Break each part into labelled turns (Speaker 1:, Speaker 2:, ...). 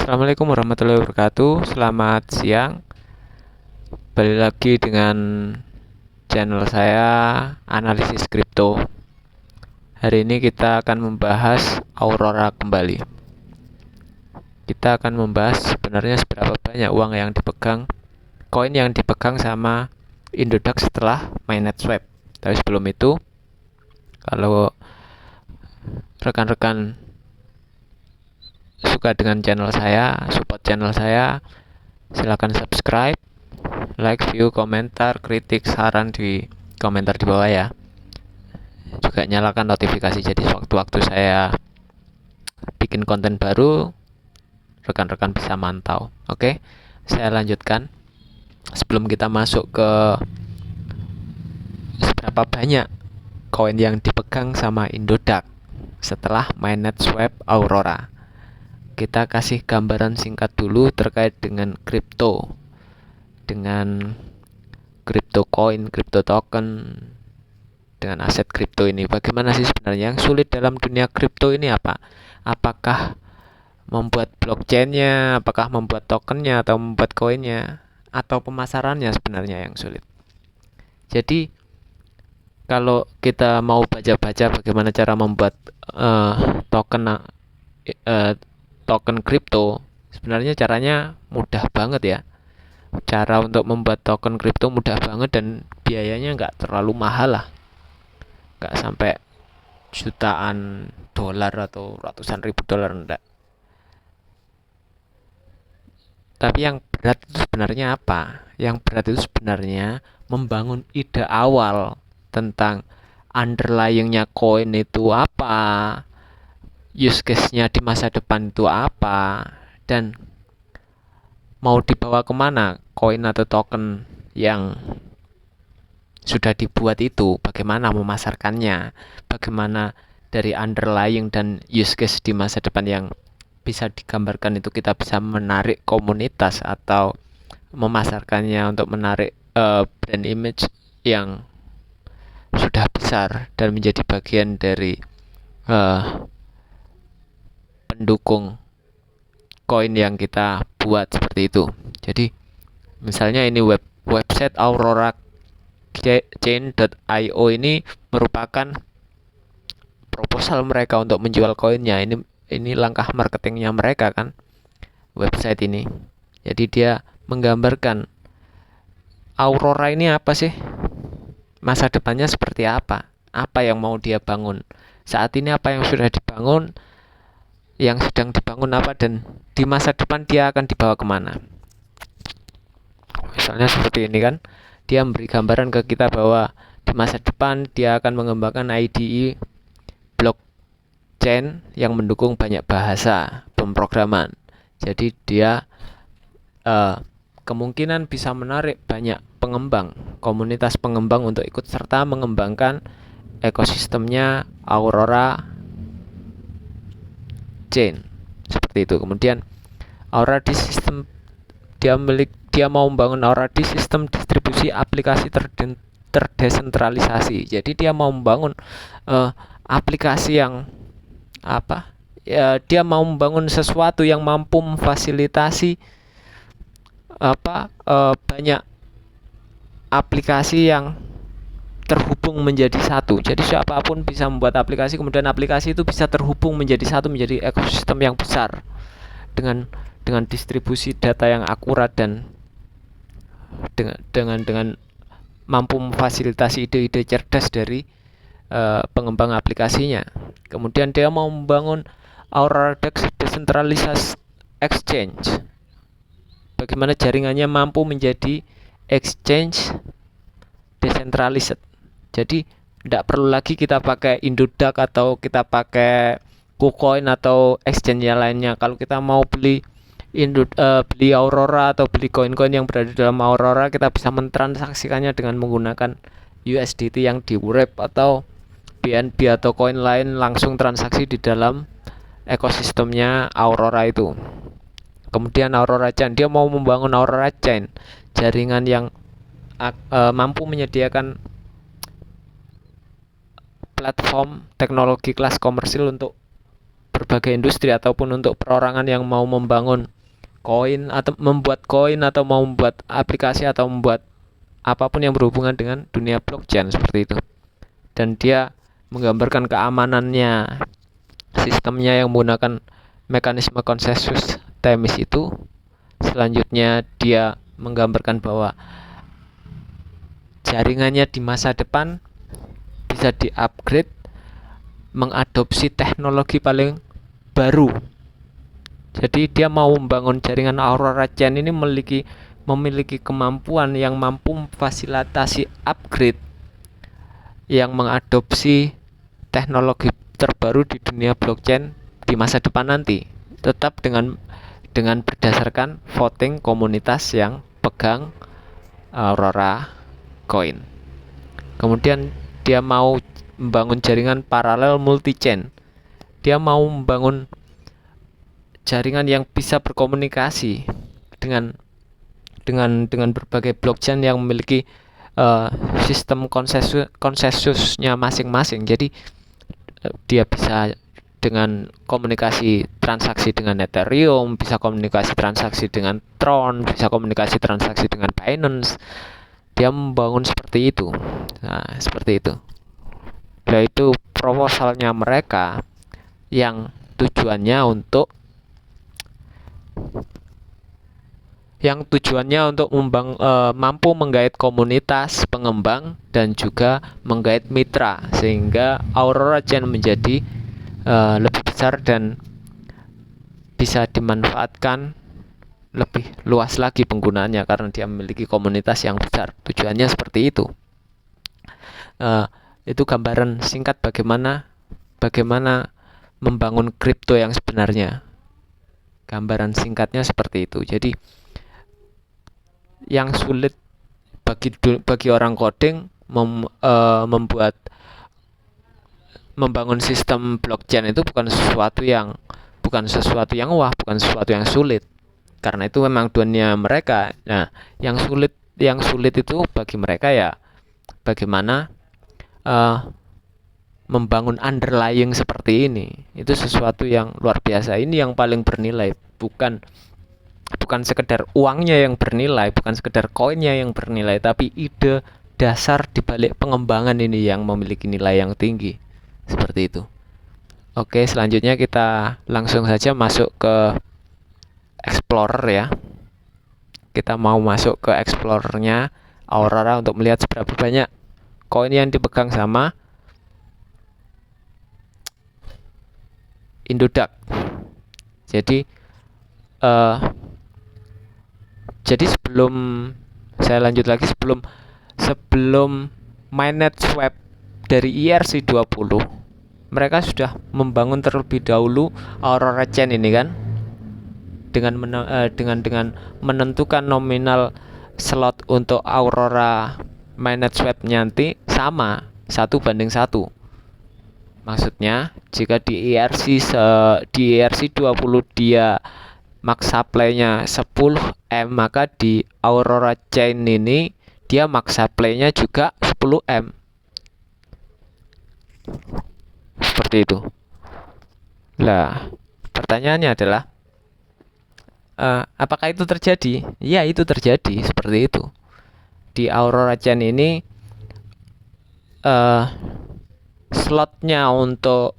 Speaker 1: Assalamualaikum warahmatullahi wabarakatuh. Selamat siang. Balik lagi dengan channel saya Analisis Kripto. Hari ini kita akan membahas Aurora kembali. Kita akan membahas sebenarnya seberapa banyak uang yang dipegang, koin yang dipegang sama Indodax setelah mainnet swap. Tapi sebelum itu, kalau rekan-rekan suka dengan channel saya, support channel saya, silakan subscribe, like, view, komentar, kritik, saran di komentar di bawah ya. Juga nyalakan notifikasi jadi sewaktu-waktu saya bikin konten baru, rekan-rekan bisa mantau. Oke, saya lanjutkan. Sebelum kita masuk ke seberapa banyak koin yang dipegang sama Indodax setelah mainnet swap Aurora, kita kasih gambaran singkat dulu terkait dengan kripto, dengan crypto coin, crypto token, dengan aset kripto ini. Bagaimana sih sebenarnya yang sulit dalam dunia kripto ini apa? Apakah membuat blockchainnya, apakah membuat tokennya, atau membuat koinnya, atau pemasarannya sebenarnya yang sulit. Jadi kalau kita mau baca-baca bagaimana cara membuat token kripto, sebenarnya caranya mudah banget ya. Cara untuk membuat token kripto mudah banget dan biayanya nggak terlalu mahal lah, nggak sampai jutaan dolar atau ratusan ribu dolar, enggak. Tapi yang berat itu sebenarnya apa? Yang berat itu sebenarnya membangun ide awal tentang underlyingnya koin itu apa, use case-nya di masa depan itu apa, dan mau dibawa kemana koin atau token yang sudah dibuat itu, bagaimana memasarkannya, bagaimana dari underlying dan use case di masa depan yang bisa digambarkan itu kita bisa menarik komunitas atau memasarkannya untuk menarik brand image yang sudah besar dan menjadi bagian dari pendukung koin yang kita buat seperti itu. Jadi misalnya ini website AuroraChain.io ini merupakan proposal mereka untuk menjual koinnya. Ini langkah marketingnya mereka kan, website ini. Jadi dia menggambarkan Aurora ini apa sih, masa depannya seperti apa yang mau dia bangun saat ini, apa yang sudah dibangun, yang sedang dibangun apa, dan di masa depan dia akan dibawa kemana. Misalnya seperti ini kan, dia memberi gambaran ke kita bahwa di masa depan dia akan mengembangkan IDE blockchain yang mendukung banyak bahasa pemrograman. Jadi dia kemungkinan bisa menarik banyak pengembang, komunitas pengembang untuk ikut serta mengembangkan ekosistemnya Aurora Chain seperti itu. Kemudian Aurora di sistem dia mau membangun Aurora di sistem distribusi aplikasi terdesentralisasi. Jadi dia mau membangun aplikasi yang apa? Ya, dia mau membangun sesuatu yang mampu memfasilitasi banyak aplikasi yang terhubung menjadi satu. Jadi siapapun bisa membuat aplikasi, kemudian aplikasi itu bisa terhubung menjadi satu, menjadi ekosistem yang besar dengan distribusi data yang akurat dan dengan mampu memfasilitasi ide-ide cerdas dari pengembang aplikasinya. Kemudian dia mau membangun Aurora Decentralized Exchange. Bagaimana jaringannya mampu menjadi exchange decentralized. Jadi tidak perlu lagi kita pakai Indodax atau kita pakai KuCoin atau exchange yang lainnya. Kalau kita mau beli Aurora atau beli koin-koin yang berada dalam Aurora, kita bisa mentransaksikannya dengan menggunakan USDT yang di-wrap atau BNB atau koin lain, langsung transaksi di dalam ekosistemnya Aurora itu. Kemudian Aurora Chain, dia mau membangun Aurora Chain, jaringan yang mampu menyediakan platform teknologi kelas komersil untuk berbagai industri ataupun untuk perorangan yang mau membangun koin atau mau membuat aplikasi atau membuat apapun yang berhubungan dengan dunia blockchain seperti itu. Dan dia menggambarkan keamanannya, sistemnya yang menggunakan mekanisme konsensus Temis itu. Selanjutnya dia menggambarkan bahwa jaringannya di masa depan bisa di-upgrade, mengadopsi teknologi paling baru. Jadi dia mau membangun jaringan Aurora Chain ini memiliki kemampuan yang mampu memfasilitasi upgrade yang mengadopsi teknologi terbaru di dunia blockchain di masa depan nanti, tetap dengan berdasarkan voting komunitas yang pegang Aurora Coin. Kemudian dia mau membangun jaringan paralel multi-chain. Dia mau membangun jaringan yang bisa berkomunikasi dengan berbagai blockchain yang memiliki sistem konsensusnya masing-masing. Jadi dia bisa dengan komunikasi transaksi dengan Ethereum, bisa komunikasi transaksi dengan Tron, bisa komunikasi transaksi dengan Binance. Dia membangun seperti itu. Nah, seperti itu. Yaitu proposalnya mereka yang tujuannya untuk mampu menggait komunitas pengembang dan juga menggait mitra, sehingga Aurora Chain menjadi lebih besar dan bisa dimanfaatkan lebih luas lagi penggunaannya karena dia memiliki komunitas yang besar. Tujuannya seperti itu. Itu gambaran singkat bagaimana membangun kripto yang sebenarnya. Gambaran singkatnya seperti itu. Jadi yang sulit bagi orang coding membangun sistem blockchain itu bukan sesuatu yang wah, bukan sesuatu yang sulit. Karena itu memang dunia mereka. Nah, yang sulit itu bagi mereka ya bagaimana membangun underlying seperti ini. Itu sesuatu yang luar biasa. Ini yang paling bernilai, bukan sekedar uangnya yang bernilai, bukan sekedar koinnya yang bernilai, tapi ide dasar di balik pengembangan ini yang memiliki nilai yang tinggi. Seperti itu. Oke, selanjutnya kita langsung saja masuk ke Explorer ya. Kita mau masuk ke Explorernya Aurora untuk melihat seberapa banyak koin yang dipegang sama Indodax. Jadi sebelum saya lanjut lagi, sebelum mainnet swap dari ERC20, mereka sudah membangun terlebih dahulu Aurora Chain ini kan, dengan menentukan nominal slot untuk Aurora mainnet swap nanti sama 1:1. Maksudnya jika di ERC20 dia max supply-nya 10M, maka di Aurora Chain ini dia max supply-nya juga 10M. Seperti itu. Lah, pertanyaannya adalah apakah itu terjadi? Ya, itu terjadi seperti itu. Di Aurora Chain ini slotnya untuk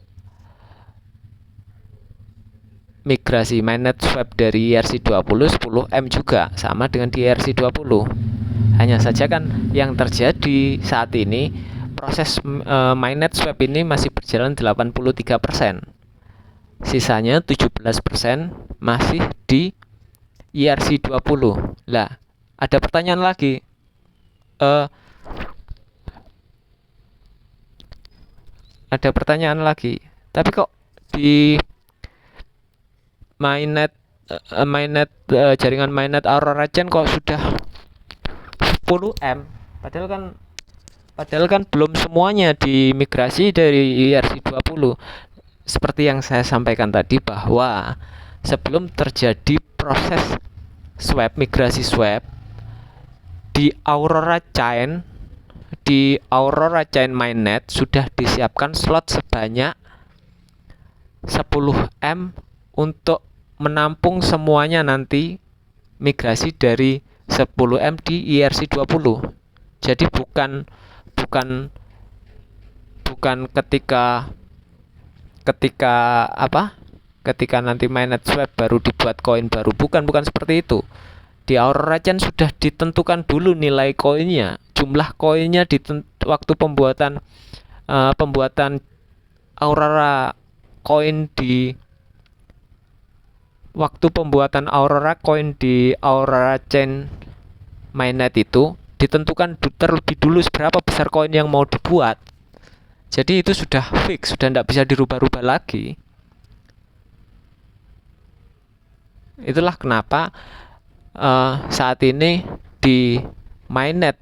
Speaker 1: migrasi mainnet swap dari ERC20 10M juga, sama dengan di ERC20. Hanya saja kan yang terjadi saat ini, proses mainnet swap ini masih berjalan 83%. Sisanya 17% masih di ERC20. Lah, ada pertanyaan lagi. Tapi kok di jaringan mainnet Aurora Chain kok sudah 10M? Padahal kan belum semuanya dimigrasi dari ERC20. Seperti yang saya sampaikan tadi, bahwa sebelum terjadi proses migrasi swap di Aurora Chain mainnet sudah disiapkan slot sebanyak 10M untuk menampung semuanya nanti migrasi dari 10M di ERC20. Jadi bukan bukan ketika apa? Ketika nanti mainnet swap baru dibuat koin baru, bukan seperti itu. Di Aurora Chain sudah ditentukan dulu nilai koinnya, jumlah koinnya waktu pembuatan Aurora koin di waktu pembuatan Aurora koin di Aurora Chain mainnet itu ditentukan terlebih dulu seberapa besar koin yang mau dibuat. Jadi itu sudah fix, sudah tidak bisa dirubah-rubah lagi. Itulah kenapa saat ini di mainnet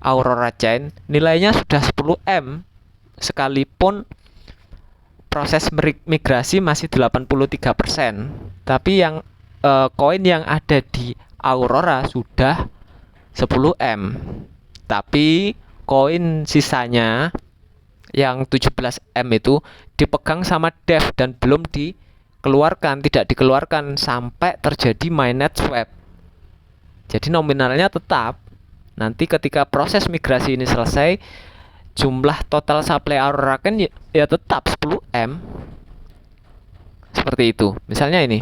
Speaker 1: Aurora Chain nilainya sudah 10M, sekalipun proses migrasi masih 83%. Tapi yang koin yang ada di Aurora sudah 10M. Tapi koin sisanya yang 17M itu dipegang sama dev dan belum tidak dikeluarkan sampai terjadi mainnet swap. Jadi nominalnya tetap. Nanti ketika proses migrasi ini selesai, jumlah total supply Aurora kan ya tetap 10M. Seperti itu. Misalnya ini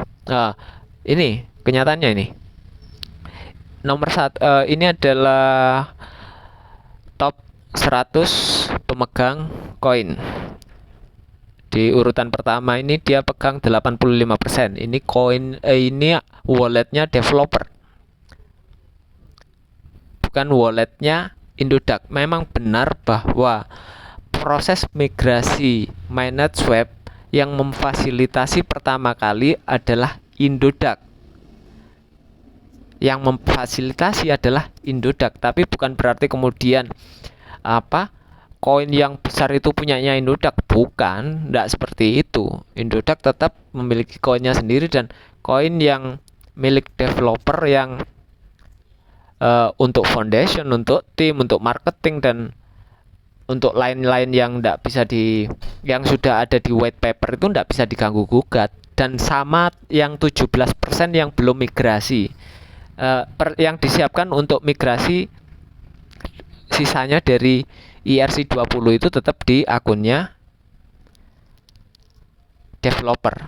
Speaker 1: kenyataannya ini. Nomor 1 ini adalah top 100 pemegang koin. Di urutan pertama ini dia pegang 85%. Ini koin ini walletnya developer, bukan walletnya Indodax. Memang benar bahwa proses migrasi mainnet swap yang memfasilitasi pertama kali adalah Indodax. Yang memfasilitasi adalah Indodax, tapi bukan berarti kemudian koin yang besar itu punyanya Indodax. Bukan, tidak seperti itu. Indodax tetap memiliki koinnya sendiri, dan koin yang milik developer yang untuk foundation, untuk tim, untuk marketing, dan untuk lain-lain yang tidak bisa yang sudah ada di white paper itu tidak bisa diganggu gugat. Dan sama yang 17% yang belum migrasi, yang disiapkan untuk migrasi sisanya dari ERC20 itu tetap di akunnya developer,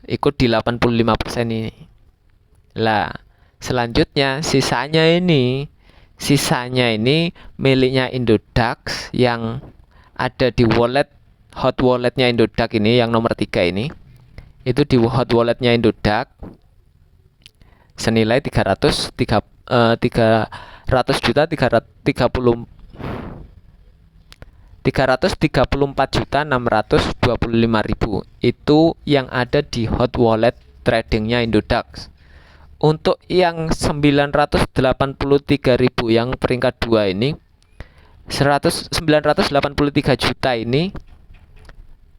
Speaker 1: ikut di 85% ini. Lah, selanjutnya sisanya ini miliknya Indodax yang ada di hot walletnya Indodax ini, yang nomor 3 ini. Itu di hot walletnya Indodax senilai 334.625.000. Itu yang ada di hot wallet tradingnya Indodax. Untuk yang 983.000 yang peringkat 2 ini, 983 juta ini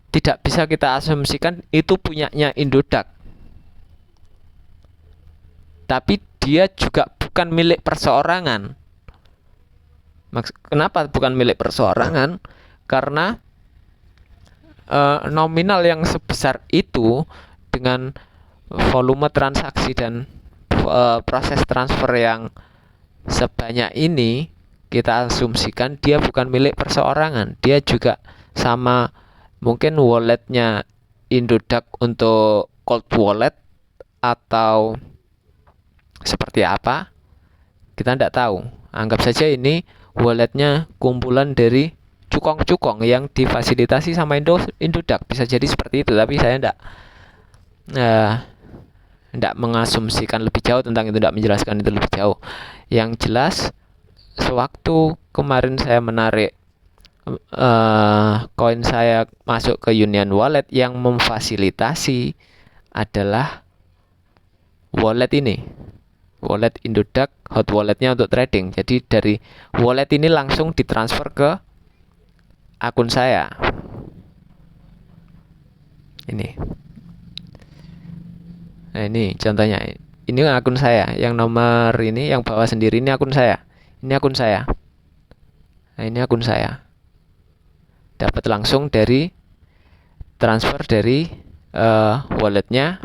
Speaker 1: tidak bisa kita asumsikan itu punyanya Indodax. Tapi dia juga bukan milik perseorangan. Kenapa bukan milik perseorangan? Karena nominal yang sebesar itu dengan volume transaksi dan proses transfer yang sebanyak ini, kita asumsikan dia bukan milik perseorangan. Dia juga sama mungkin walletnya Indodax untuk cold wallet atau seperti apa, kita tidak tahu. Anggap saja ini walletnya kumpulan dari cukong-cukong yang difasilitasi sama Indodax. Bisa jadi seperti itu, tapi saya tidak mengasumsikan lebih jauh tentang itu, tidak menjelaskan itu lebih jauh. Yang jelas, sewaktu kemarin saya menarik koin saya masuk ke Union Wallet, yang memfasilitasi adalah wallet ini, wallet Indodax, hot walletnya untuk trading. Jadi dari wallet ini langsung ditransfer ke akun saya. Ini. Nah, ini contohnya. Ini akun saya. Yang nomor ini, yang bawah sendiri ini akun saya. Ini akun saya. Nah, ini akun saya. Dapat langsung dari transfer dari walletnya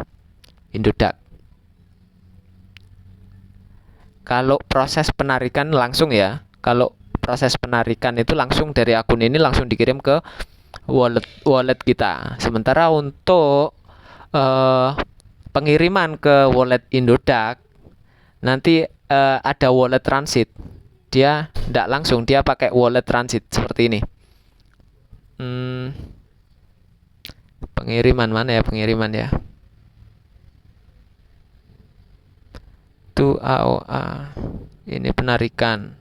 Speaker 1: Indodax. Kalau proses penarikan langsung ya, kalau proses penarikan itu langsung dari akun ini langsung dikirim ke wallet kita. Sementara untuk pengiriman ke wallet Indodax nanti ada wallet transit. Dia tidak langsung, dia pakai wallet transit seperti ini. Pengiriman mana ya, pengiriman ya? Itu AOA. Ini penarikan.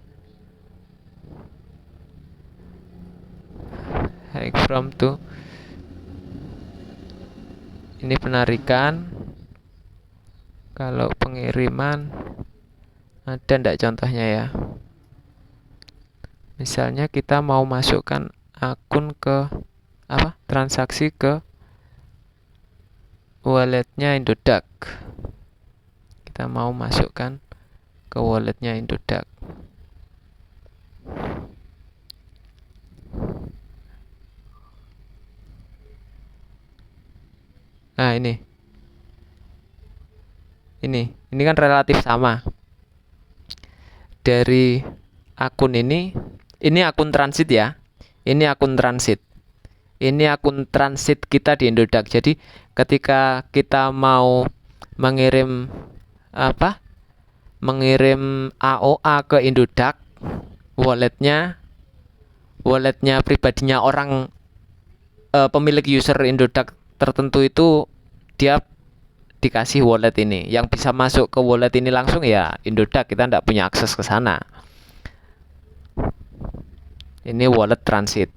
Speaker 1: Hike from to. Ini penarikan. Kalau pengiriman ada ndak contohnya ya? Misalnya kita mau masukkan akun ke transaksi ke walletnya Indodax. Kita mau masukkan ke walletnya Indodax. Nah, ini kan relatif sama. Dari akun ini akun transit ya. Ini akun transit. Ini akun transit kita di Indodax. Jadi ketika kita mau mengirim AOA ke Indodax, walletnya pribadinya orang pemilik user Indodax tertentu itu dia dikasih wallet ini. Yang bisa masuk ke wallet ini langsung ya Indodax, kita tidak punya akses ke sana. Ini wallet transit.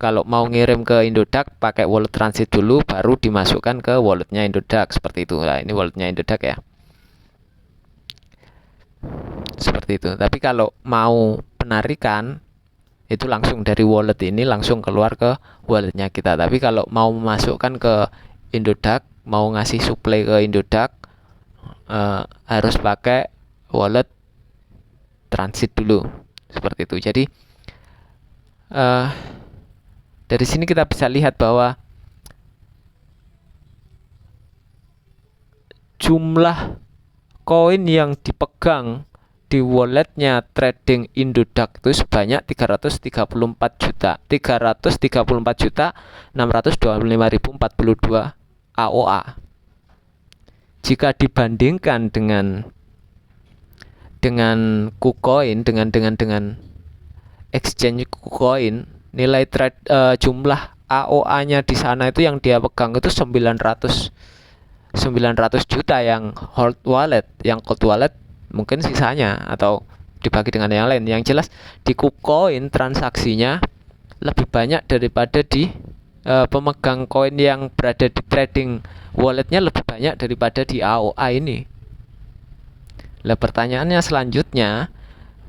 Speaker 1: Kalau mau ngirim ke Indodax pakai wallet transit dulu, baru dimasukkan ke walletnya Indodax seperti itu. Nah, ini walletnya Indodax ya. Seperti itu. Tapi kalau mau penarikan itu langsung dari wallet ini langsung keluar ke walletnya kita. Tapi kalau mau memasukkan ke Indodax, mau ngasih supply ke Indodax, harus pakai wallet transit dulu seperti itu. Jadi dari sini kita bisa lihat bahwa jumlah koin yang dipegang di walletnya trading Indodax itu sebanyak 334.625.042 AOA. Jika dibandingkan dengan KuCoin, dengan exchange KuCoin, nilai jumlah AOA-nya di sana itu yang dia pegang itu 900 juta yang hold wallet, yang cold wallet mungkin sisanya atau dibagi dengan yang lain. Yang jelas di KuCoin transaksinya lebih banyak daripada di pemegang koin yang berada di trading walletnya lebih banyak daripada di AOA ini. Lah pertanyaannya selanjutnya,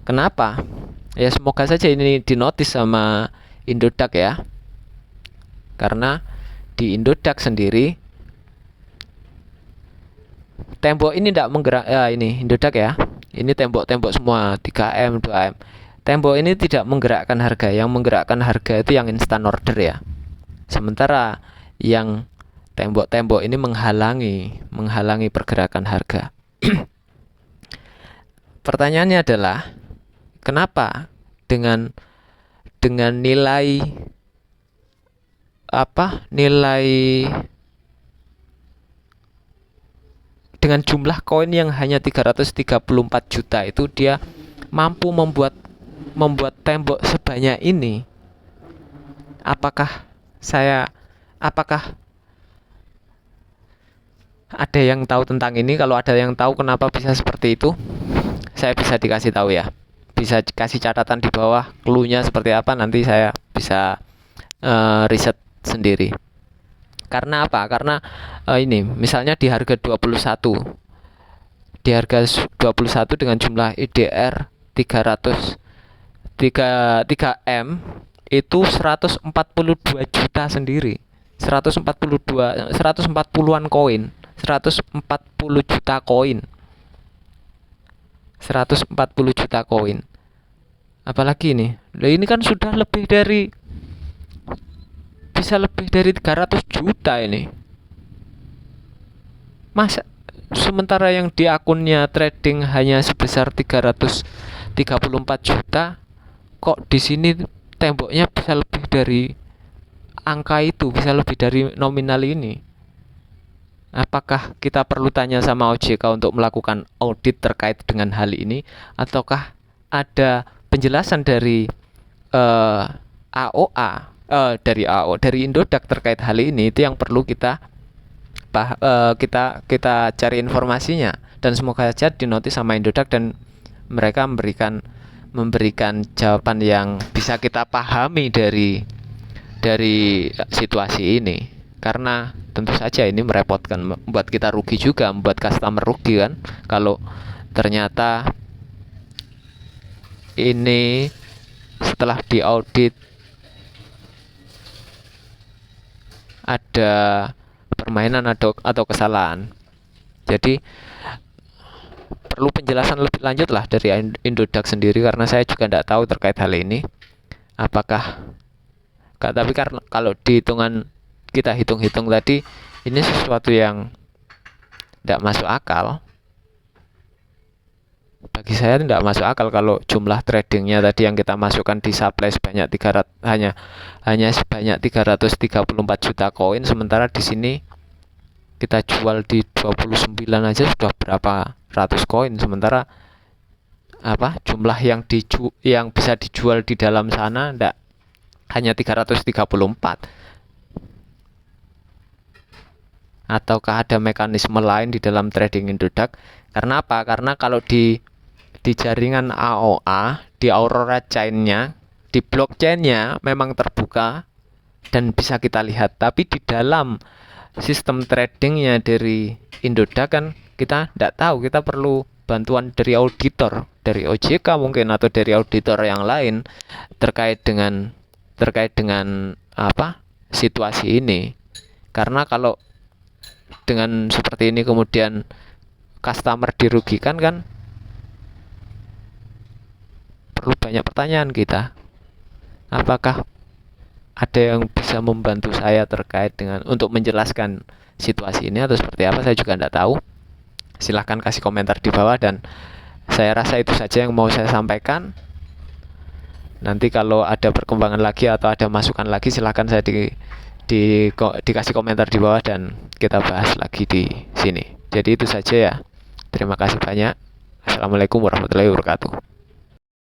Speaker 1: kenapa? Ya semoga saja ini dinotis sama Indodax ya. Karena di Indodax sendiri tembok ini tidak menggerak ini Indodax ya. Ini tembok-tembok semua 3M, 2M. Tembok ini tidak menggerakkan harga. Yang menggerakkan harga itu yang instant order ya. Sementara yang tembok-tembok ini menghalangi pergerakan harga. Pertanyaannya adalah kenapa dengan nilai dengan jumlah koin yang hanya 334 juta itu dia mampu membuat tembok sebanyak ini. Apakah ada yang tahu tentang ini? Kalau ada yang tahu kenapa bisa seperti itu, saya bisa dikasih tahu ya. Bisa kasih catatan di bawah clue-nya seperti apa, nanti saya bisa riset sendiri. Karena apa? Karena ini misalnya di harga 21 dengan jumlah IDR 3M itu 142 juta sendiri. 140-an koin, 140 juta koin. 140 juta koin. Apalagi ini? Nah, ini kan sudah bisa lebih dari 300 juta ini. Masa sementara yang di akunnya trading hanya sebesar 334 juta, kok di sini temboknya bisa lebih dari angka itu, bisa lebih dari nominal ini. Apakah kita perlu tanya sama OJK untuk melakukan audit terkait dengan hal ini, ataukah ada penjelasan dari AOA, dari Indodax terkait hal ini? Itu yang perlu kita cari informasinya, dan semoga saja dinotis sama Indodax dan mereka memberikan jawaban yang bisa kita pahami dari situasi ini. Karena tentu saja ini merepotkan, membuat kita rugi juga, membuat customer rugi kan, kalau ternyata ini setelah diaudit ada permainan atau kesalahan. Jadi perlu penjelasan lebih lanjut lah dari Indodax sendiri, karena saya juga tidak tahu terkait hal ini. Tapi karena kalau dihitungan kita hitung-hitung tadi, ini sesuatu yang tidak masuk akal. Bagi saya tidak masuk akal kalau jumlah tradingnya tadi yang kita masukkan di supply sebanyak 300, hanya sebanyak 334 juta koin, sementara di sini kita jual di 29 aja sudah berapa ratus koin, sementara jumlah yang bisa dijual di dalam sana enggak, hanya 334. Ataukah ada mekanisme lain di dalam trading Indodax? Karena apa? Karena kalau di jaringan AOA, di Aurora Chain-nya, di blockchain-nya memang terbuka dan bisa kita lihat, tapi di dalam sistem tradingnya dari Indodax kan kita tidak tahu. Kita perlu bantuan dari auditor, dari OJK mungkin, atau dari auditor yang lain terkait dengan situasi ini. Karena kalau dengan seperti ini kemudian customer dirugikan kan, perlu banyak pertanyaan kita. Apakah ada yang bisa membantu saya terkait dengan untuk menjelaskan situasi ini atau seperti apa? Saya juga tidak tahu. Silahkan kasih komentar di bawah, dan saya rasa itu saja yang mau saya sampaikan. Nanti kalau ada perkembangan lagi atau ada masukan lagi, silahkan saya dikasih komentar di bawah dan kita bahas lagi di sini. Jadi itu saja ya. Terima kasih banyak. Assalamualaikum warahmatullahi wabarakatuh.